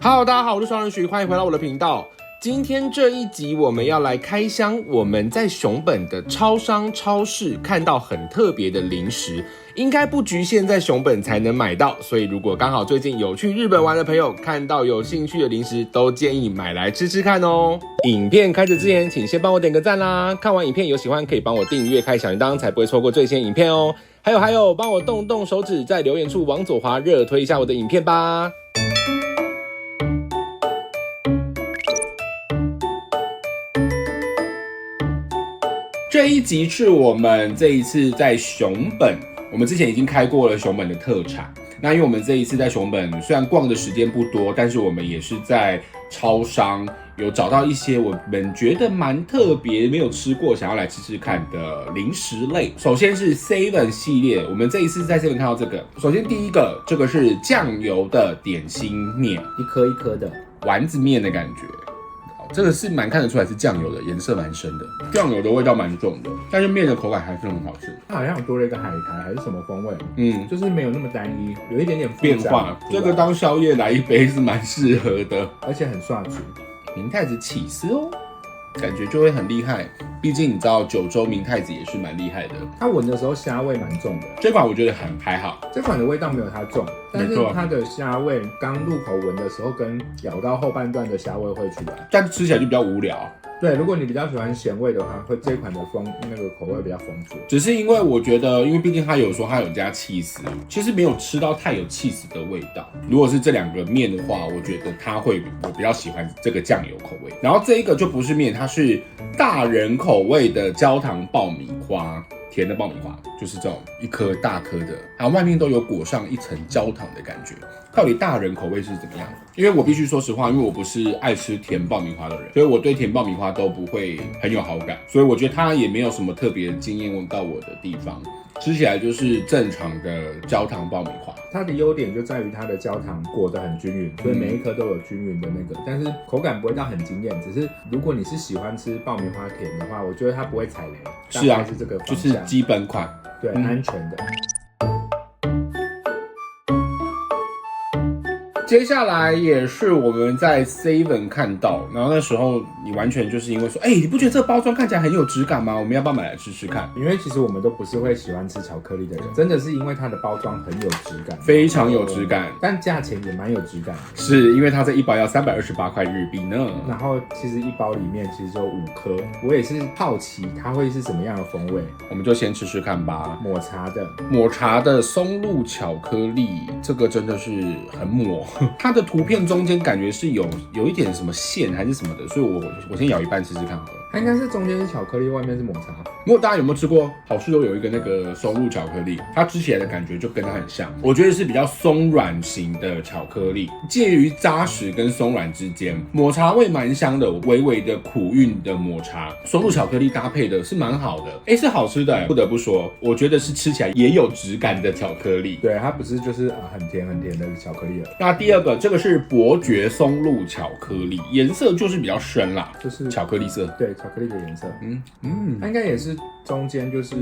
Hello， 大家好，我是双人徐，欢迎回到我的频道。今天这一集我们要来开箱我们在熊本的超商、超市看到很特别的零食，应该不局限在熊本才能买到，所以如果刚好最近有去日本玩的朋友，看到有兴趣的零食，都建议买来吃吃看哦。影片开始之前，请先帮我点个赞啦！看完影片有喜欢可以帮我订阅、开小铃铛，才不会错过最新影片哦。还有，帮我动动手指，在留言处往左滑，热推一下我的影片吧。这一集是我们这一次在熊本，我们之前已经开过了熊本的特产。那因为我们这一次在熊本虽然逛的时间不多，但是我们也是在超商有找到一些我们觉得蛮特别、没有吃过，想要来吃吃看的零食类。首先是 Seven 系列，我们这一次在 Seven 看到这个。首先第一个，这个是酱油的点心面，一颗一颗的丸子面的感觉。这个是蛮看得出来是酱油的，颜色蛮深的，酱油的味道蛮重的，但是面的口感还是很好吃。它好像多了一个海苔还是什么风味，就是没有那么单一，有一点点变化。这个当宵夜来一杯是蛮适合的，而且很刷嘴。明太子起司哦，感觉就会很厉害。毕竟你知道九州明太子也是蛮厉害的。它闻的时候虾味蛮重的，这款我觉得还好。这款的味道没有它重，但是它的虾味刚入口闻的时候跟咬到后半段的虾味会出来，但吃起来就比较无聊。对，如果你比较喜欢咸味的话，会这一款的那个口味比较丰富。只是因为我觉得，因为毕竟它有说它有加起司，其实没有吃到太有起司的味道。如果是这两个面的话，我觉得我比较喜欢这个酱油口味。然后这一个就不是面，它是大人口味的焦糖爆米花。甜的爆米花就是这种一颗大颗的，然后外面都有裹上一层焦糖的感觉。到底大人口味是怎么样？因为我必须说实话，因为我不是爱吃甜爆米花的人，所以我对甜爆米花都不会很有好感，所以我觉得它也没有什么特别惊艳到我的地方。吃起来就是正常的焦糖爆米花。它的优点就在于它的焦糖裹得很均匀，所以每一颗都有均匀的那个，但是口感不会到很惊艳。只是如果你是喜欢吃爆米花甜的话，我觉得它不会踩雷。是啊，是这个方向，就是基本款，对，安全的。接下来也是我们在 Seven 看到，然后那时候你完全就是因为说，你不觉得这个包装看起来很有质感吗？我们要不要买来吃吃看？因为其实我们都不是会喜欢吃巧克力的人，真的是因为它的包装很有质感，非常有质感，但价钱也蛮有质感的。是因为它这一包要328块日币呢。然后其实一包里面其实就5颗，我也是好奇它会是什么样的风味，我们就先吃吃看吧。抹茶的松露巧克力，这个真的是很抹。它的图片中间感觉是有一点什么馅还是什么的，所以我先咬一半试试看好了。它应该是中间是巧克力，外面是抹茶。大家有没有吃过好事多有一个那个松露巧克力？它吃起来的感觉就跟它很像，我觉得是比较松软型的巧克力，介于扎实跟松软之间，抹茶味蛮香的，微微的苦韵的抹茶，松露巧克力搭配的是蛮好的，是好吃的，不得不说，我觉得是吃起来也有质感的巧克力。对，它不是就是很甜的巧克力了。那第二个，这个是伯爵松露巧克力，颜色就是比较深啦，就是巧克力色。对，巧克力的颜色。它应该也是中间就是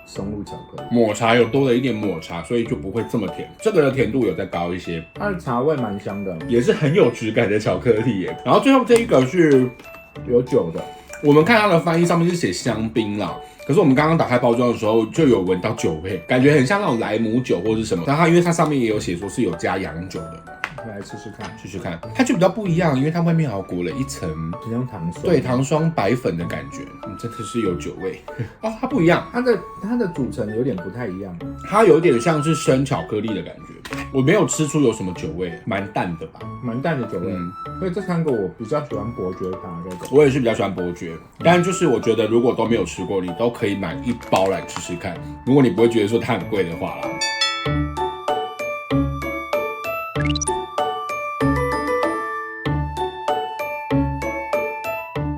松露巧克力，抹茶有多了一点抹茶，所以就不会这么甜。这个的甜度有再高一些，它的茶味蛮香的，也是很有质感的巧克力耶。然后最后这一个是有酒的，我们看它的翻译上面是写香槟啦。可是我们刚刚打开包装的时候就有闻到酒味，感觉很像那种莱姆酒或是什么。然后因为它上面也有写说是有加洋酒的，来试试看，它就比较不一样，因为它外面好像裹了一层，很像糖霜，对，糖霜白粉的感觉，真的是有酒味它不一样，它的组成有点不太一样，它有点像是生巧克力的感觉，我没有吃出有什么酒味，蛮淡的吧，蛮淡的酒味。所以这3个我比较喜欢伯爵茶这个，我也是比较喜欢伯爵，但就是我觉得如果都没有吃过，你都可以买一包来吃吃看，如果你不会觉得说它很贵的话啦。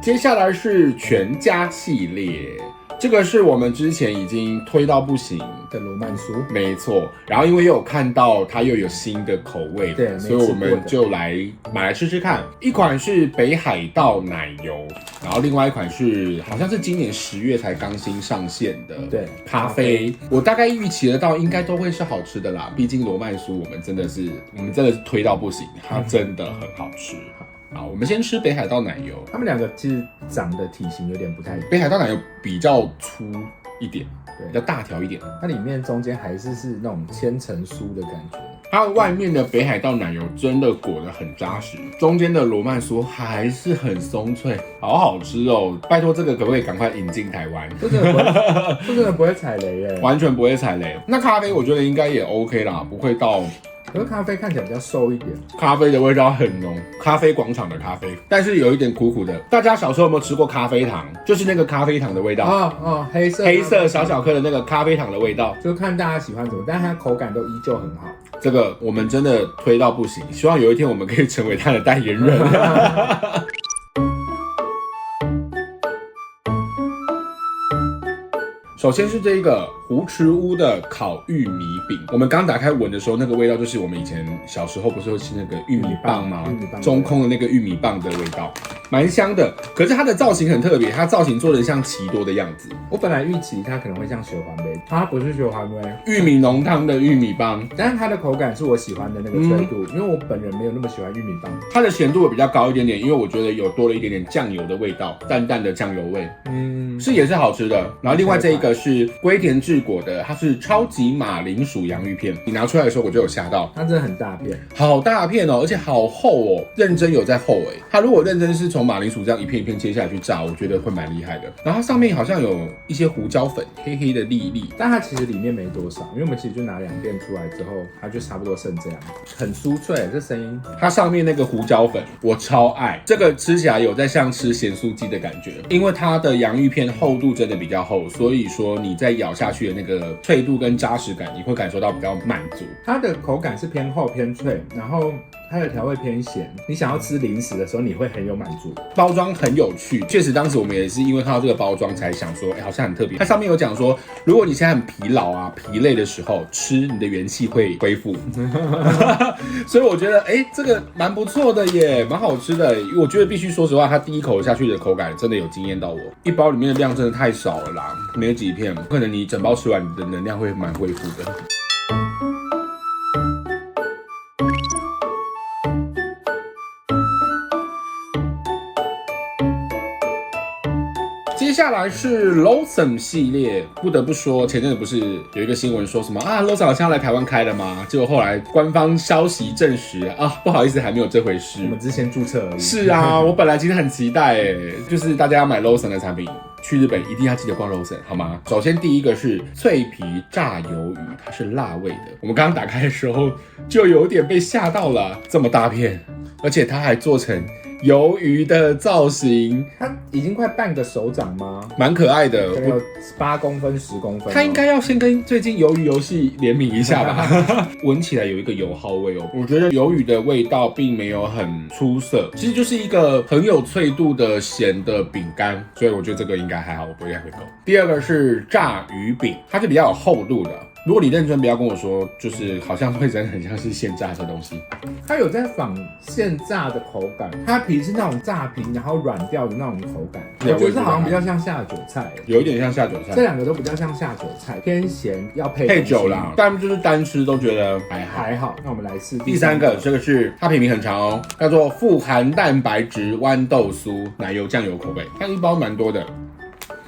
接下来是全家系列，这个是我们之前已经推到不行的罗曼苏，没错。然后因为又有看到它又有新的口味，对，所以我们就来买来吃吃看。一款是北海道奶油，然后另外一款是好像是今年10月才刚新上线的，对，咖啡。我大概预期得到应该都会是好吃的啦，毕竟罗曼苏我们真的是推到不行，它真的很好吃。好，我们先吃北海道奶油。他们两个其实长的体型有点不太一样，北海道奶油比较粗一点，对，比较大条一点。它里面中间还是那种千层酥的感觉。它外面的北海道奶油真的裹得很扎实，中间的罗曼苏还是很松脆，好好吃哦！拜托，这个可不可以赶快引进台湾？这真的不会踩雷耶，完全不会踩雷。那咖啡我觉得应该也 OK 啦，不会到。可是咖啡看起来比较瘦一点，咖啡的味道很浓，咖啡广场的咖啡，但是有一点苦苦的。大家小时候有没有吃过咖啡糖？就是那个咖啡糖的味道，黑色小小颗的那个咖啡糖的味道，就看大家喜欢什么，但它口感都依旧很好。这个我们真的推到不行，希望有一天我们可以成为它的代言人。首先是这个胡池屋的烤玉米饼，我们刚打开闻的时候，那个味道就是我们以前小时候不是会吃那个玉米棒吗？中空的那个玉米棒的味道，蛮香的。可是它的造型很特别，它造型做得像奇多的样子。我本来预期它可能会像雪环杯，它不是雪环杯，玉米浓汤的玉米棒，但是它的口感是我喜欢的那个脆度，因为我本人没有那么喜欢玉米棒。它的咸度会比较高一点点，因为我觉得有多了一点点酱油的味道，淡淡的酱油味，也是好吃的。然后另外这一个是龟田治果的，它是超级马铃薯洋芋片。你拿出来的时候我就有吓到，它真的很大片，好大片哦，而且好厚哦，认真有在厚哎。它如果认真是从马铃薯这样一片一片切下来去炸，我觉得会蛮厉害的。然后它上面好像有一些胡椒粉，黑黑的粒粒，但它其实里面没多少，因为我们其实就拿2片出来之后，它就差不多剩这样，很酥脆，这声音。它上面那个胡椒粉我超爱，这个吃起来有在像吃咸酥鸡的感觉，因为它的洋芋片厚度真的比较厚，所以说你在咬下去的那个脆度跟扎实感，你会感受到比较满足。它的口感是偏厚偏脆，然后它的调味偏咸，你想要吃零食的时候，你会很有满足。包装很有趣，确实当时我们也是因为看到这个包装才想说，好像很特别。它上面有讲说，如果你现在很疲劳啊、疲累的时候吃，你的元气会恢复。所以我觉得，这个蛮不错的耶，蛮好吃的。我觉得必须说实话，它第一口下去的口感真的有惊艳到我。一包里面的量真的太少了啦，没有几片，可能你整包吃完，你的能量会蛮恢复的。接下来是 Lawson 系列，不得不说，前阵子不是有一个新闻说什么啊 ，Lawson 好像要来台湾开了吗？结果后来官方消息证实啊，不好意思，还没有这回事。我们之前注册而已。是啊，我本来其实很期待就是大家要买 Lawson 的产品，去日本一定要记得逛 Lawson 好吗？首先第一个是脆皮炸鱿鱼，它是辣味的。我们刚刚打开的时候就有点被吓到了，这么大片，而且它还做成鱿鱼的造型，它已经快半个手掌吗？蛮可爱的，有8公分、10公分。它应该要先跟最近鱿鱼游戏联名一下吧？闻起来有一个油耗味哦，我觉得鱿鱼的味道并没有很出色，其实就是一个很有脆度的咸的饼干，所以我觉得这个应该还好，我不应该会够。第二个是炸鱼饼，它是比较有厚度的。如果你认真，不要跟我说，就是好像会真的很像是现炸的东西。它有在仿现炸的口感，它皮是那种炸皮，然后软掉的那种口感。我觉得这好像比较像下酒菜，有一点像下酒菜。这两个都比较像下酒菜，偏咸，要配酒啦，但就是单吃都觉得还好。那我们来试第三个，这个是它品名很长哦，叫做富含蛋白质豌豆酥奶油酱油口味，它一包蛮多的。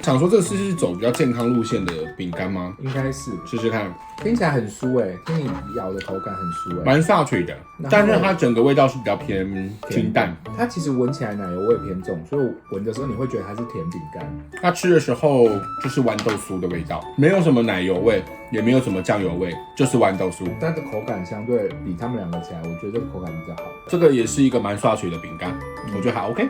想说这个是走比较健康路线的饼干吗？应该是，试试看。听起来很酥听你咬的口感很酥蛮saturday的，但是它整个味道是比较偏清淡。它其实闻起来奶油味偏重，所以我闻的时候你会觉得它是甜饼干。它吃的时候就是豌豆酥的味道，没有什么奶油味，也没有什么酱油味，就是豌豆酥。但是口感相对比他们两个起来，我觉得这个口感比较好。这个也是一个蛮saturday的饼干，我觉得还 OK。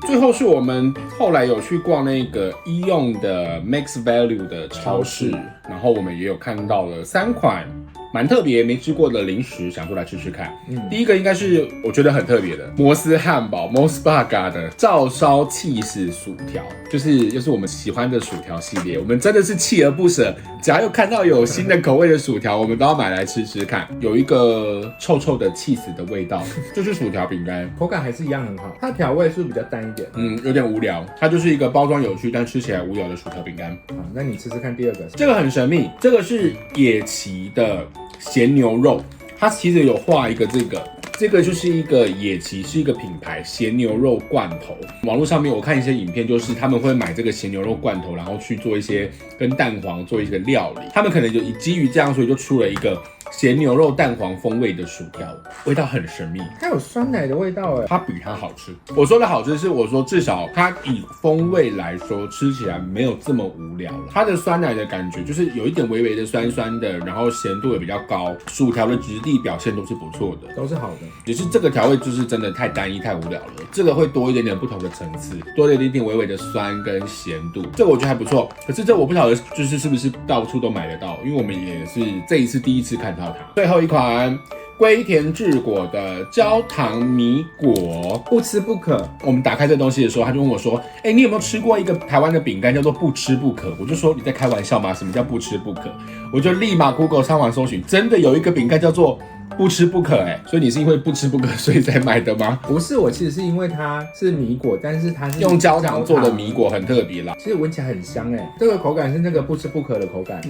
最后是我们后来有去逛那个医用的 Max Value 的超市，然后我们也有看到了3款蛮特别没吃过的零食，想说来吃吃看。第一个应该是我觉得很特别的摩斯汉堡 Mos Burger 的照烧起司薯条，就是我们喜欢的薯条系列，我们真的是锲而不舍，只要有看到有新的口味的薯条，我们都要买来吃吃看。有一个臭臭的起司的味道，就是薯条饼干，口感还是一样很好，它调味是不是比较淡一点？有点无聊，它就是一个包装有趣但吃起来无聊的薯条饼干。好，那你吃吃看第二个，这个很神秘，这个是野崎的咸牛肉，它其实有画一个这个就是一个野崎，是一个品牌咸牛肉罐头。网络上面我看一些影片，就是他们会买这个咸牛肉罐头，然后去做一些跟蛋黄做一个料理。他们可能就基于这样，所以就出了一个咸牛肉蛋黄风味的薯条，味道很神秘。它有酸奶的味道哎，它比它好吃。我说的好吃是我说至少它以风味来说，吃起来没有这么无聊了。它的酸奶的感觉就是有一点微微的酸酸的，然后咸度也比较高，薯条的质地表现都是不错的，都是好的。只是这个调味就是真的太单一太无聊了，这个会多一点点不同的层次，多了一点点微微的酸跟咸度，这个我觉得还不错。可是这我不晓得就是是不是到处都买得到，因为我们也是这一次第一次看到它。最后一款龟田治果的焦糖米果，不吃不可。我们打开这东西的时候，他就问我说：“你有没有吃过一个台湾的饼干叫做不吃不可？”我就说：“你在开玩笑吗？什么叫不吃不可？”我就立马 Google 上网搜寻，真的有一个饼干叫做不吃不可所以你是因为不吃不可所以才买的吗？不是，我其实是因为它是米果，但是它是用焦糖做的米果，很特别啦。其实闻起来很香这个口感是那个不吃不可的口感。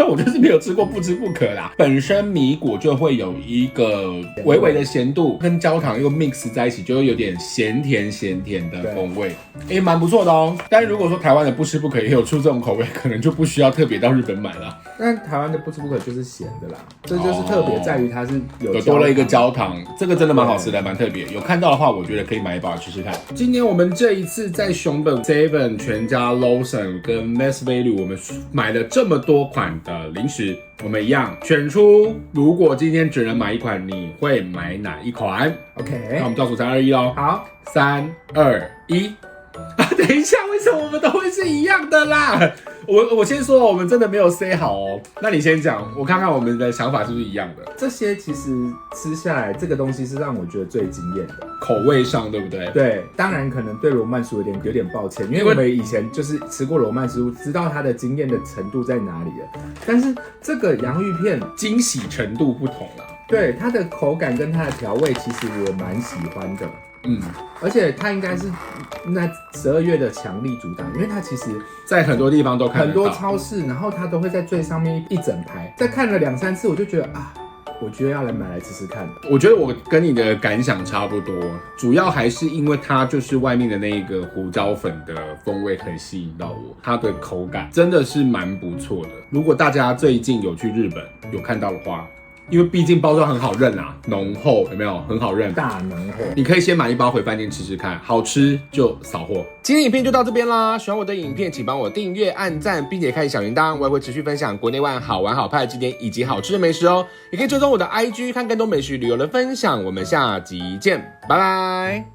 我就是没有吃过不吃不可啦。本身米果就会有一个微微的咸度，跟焦糖又 mix 在一起，就会有点咸甜的风味，蛮不错的哦。但是如果说台湾的不吃不可也有出这种口味，可能就不需要特别到日本买了。但台湾的不吃不可就是咸的啦，这就是特别在于它是有多了一个焦糖，这个真的蛮好吃的，蛮特别。有看到的话，我觉得可以买一包吃吃看。今年我们这一次在熊本 Seven、全家、Lawson 跟 Mass Value， 我们买了这么多款的零食，我们一样选出，如果今天只能买一款，你会买哪一款 ？OK， 那我们倒数3、2、1咯。好，3、2、1。等一下，为什么我们都会是一样的啦？我先说，我们真的没有 say 好哦。那你先讲，我看看我们的想法是不是一样的。这些其实吃下来，这个东西是让我觉得最惊艳的，口味上对不对？对，当然可能对罗曼薯有点抱歉，因为我们以前就是吃过罗曼薯，知道它的惊艳的程度在哪里了。但是这个洋芋片惊喜程度不同啦。对，它的口感跟它的调味，其实我蛮喜欢的。而且它应该是那12月的强力主打，因为它其实在很多地方都看得到，很多超市，然后它都会在最上面一整排。再看了2、3次，我就觉得我觉得要来买来吃吃看。我觉得我跟你的感想差不多，主要还是因为它就是外面的那个胡椒粉的风味很吸引到我，它的口感真的是蛮不错的。如果大家最近有去日本有看到的话，因为毕竟包装很好认啦，浓厚有没有很好认？大浓厚，你可以先买一包回饭店吃吃看，好吃就扫货。今天影片就到这边啦，喜欢我的影片请帮我订阅、按赞，并且开启小铃铛，我也会持续分享国内外好玩好拍的景点以及好吃的美食哦。也可以追踪我的 IG 看更多美食旅游的分享。我们下集见，拜拜。